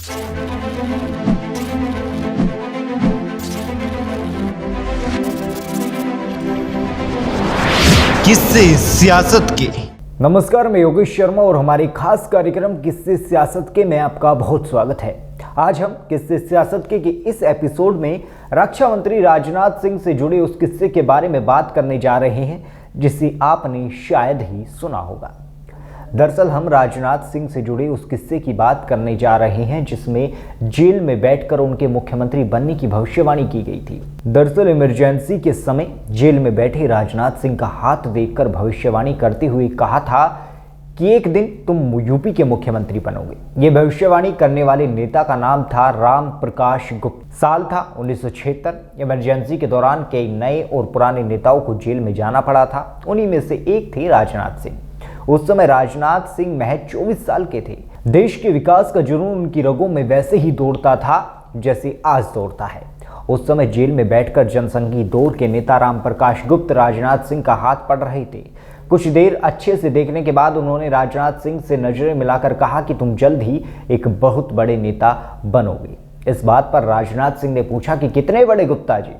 किस्से सियासत के। नमस्कार, मैं योगेश शर्मा और हमारे खास कार्यक्रम किस्से सियासत के में आपका बहुत स्वागत है। आज हम किस्से सियासत के इस एपिसोड में रक्षा मंत्री राजनाथ सिंह से जुड़े उस किस्से के बारे में बात करने जा रहे हैं जिसे आपने शायद ही सुना होगा। दरअसल हम राजनाथ सिंह से जुड़े उस किस्से की बात करने जा रहे हैं जिसमें जेल में बैठकर उनके मुख्यमंत्री बनने की भविष्यवाणी की गई थी। दरअसल इमरजेंसी के समय जेल में बैठे राजनाथ सिंह का हाथ देखकर भविष्यवाणी करते हुए कहा था कि एक दिन तुम यूपी के मुख्यमंत्री बनोगे। ये भविष्यवाणी करने वाले नेता का नाम था राम प्रकाश गुप्ता। साल था 1976। इमरजेंसी के दौरान कई नए और पुराने नेताओं को जेल में जाना पड़ा था। उन्हीं में से एक थे राजनाथ सिंह। उस समय राजनाथ सिंह महज 24 साल के थे। देश के विकास का जुनून उनकी रगों में वैसे ही दौड़ता था जैसे आज दौड़ता है। उस समय जेल में बैठकर जनसंघी दौर के नेता राम प्रकाश गुप्ता राजनाथ सिंह का हाथ पढ़ रहे थे। कुछ देर अच्छे से देखने के बाद उन्होंने राजनाथ सिंह से नजरें मिलाकर कहा कि तुम जल्द ही एक बहुत बड़े नेता बनोगे। इस बात पर राजनाथ सिंह ने पूछा कि कितने बड़े गुप्ता जी?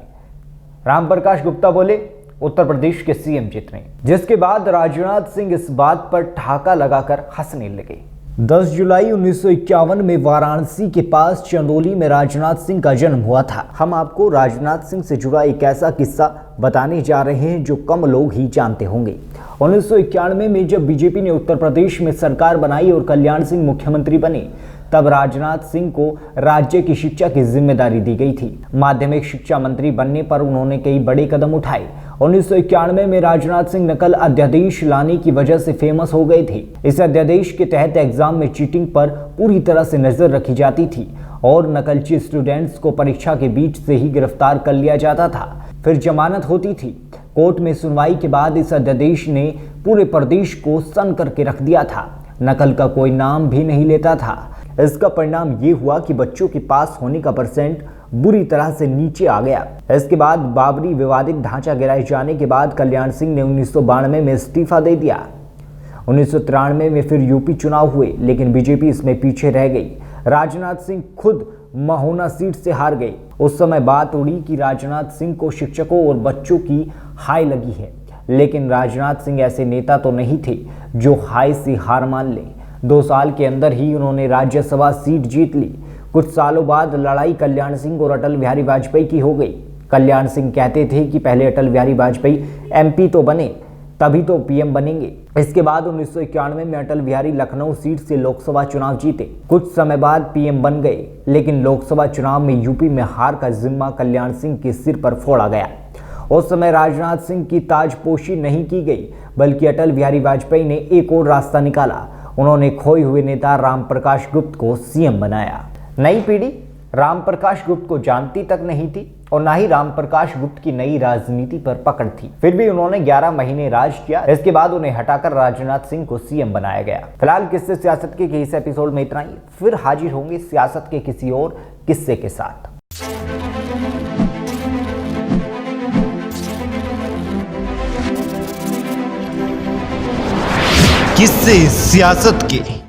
राम प्रकाश गुप्ता बोले, उत्तर प्रदेश के सीएम जितने। जिसके बाद राजनाथ सिंह इस बात पर ठहाका लगाकर हंसने लगे। 10 जुलाई 1951 में वाराणसी के पास चंदौली में राजनाथ सिंह का जन्म हुआ था। हम आपको राजनाथ सिंह से जुड़ा एक ऐसा किस्सा बताने जा रहे हैं जो कम लोग ही जानते होंगे। 1991 में जब बीजेपी ने उत्तर प्रदेश में सरकार बनाई और कल्याण सिंह मुख्यमंत्री बने, तब राजनाथ सिंह को राज्य की शिक्षा की जिम्मेदारी दी गई थी। माध्यमिक शिक्षा मंत्री बनने पर उन्होंने कई बड़े कदम उठाए। 1991 में राजनाथ सिंह नकल अध्यादेश लाने की वजह से फेमस हो गए थे। इस अध्यादेश के तहत एग्जाम में चीटिंग पर पूरी तरह से नजर रखी जाती थी और नकलची स्टूडेंट्स को परीक्षा के बीच से ही गिरफ्तार कर लिया जाता था, फिर जमानत होती थी। कोर्ट में सुनवाई के बाद इस अध्यादेश ने पूरे प्रदेश को सन करके रख दिया था। नकल का कोई नाम भी नहीं लेता था। इसका परिणाम ये हुआ कि बच्चों के पास होने का परसेंट बुरी तरह से नीचे आ गया। इसके बाद बाबरी विवादित ढांचा गिराए जाने के बाद कल्याण सिंह ने 1992 में इस्तीफा दे दिया। 1993 में फिर यूपी चुनाव हुए, लेकिन बीजेपी इसमें पीछे रह गई। राजनाथ सिंह खुद महोना सीट से हार गए। उस समय बात उड़ी कि राजनाथ सिंह को शिक्षकों और बच्चों की हाय लगी है, लेकिन राजनाथ सिंह ऐसे नेता तो नहीं थे जो हाय से हार मान ले। 2 साल के अंदर ही उन्होंने राज्यसभा सीट जीत ली। कुछ सालों बाद लड़ाई कल्याण सिंह और अटल बिहारी वाजपेयी की हो गई। कल्याण सिंह कहते थे कि पहले अटल बिहारी वाजपेयी एमपी तो बने, तभी तो पीएम बनेंगे। इसके बाद 1991 में अटल बिहारी लखनऊ सीट से लोकसभा चुनाव जीते। कुछ समय बाद पीएम बन गए, लेकिन लोकसभा चुनाव में यूपी में हार का जिम्मा कल्याण सिंह के सिर पर फोड़ा गया। उस समय राजनाथ सिंह की ताजपोशी नहीं की गई, बल्कि अटल बिहारी वाजपेयी ने एक और रास्ता निकाला। उन्होंने खोए हुए नेता राम प्रकाश गुप्ता को सीएम बनाया। नई पीढ़ी राम प्रकाश गुप्ता को जानती तक नहीं थी और ना ही राम प्रकाश गुप्ता की नई राजनीति पर पकड़ थी। फिर भी उन्होंने 11 महीने राज किया। इसके बाद उन्हें हटाकर राजनाथ सिंह को सीएम बनाया गया। फिलहाल किस्से सियासत के इस एपिसोड में इतना ही। फिर हाजिर होंगे सियासत के किसी और किस्से के साथ। किस्से सियासत के।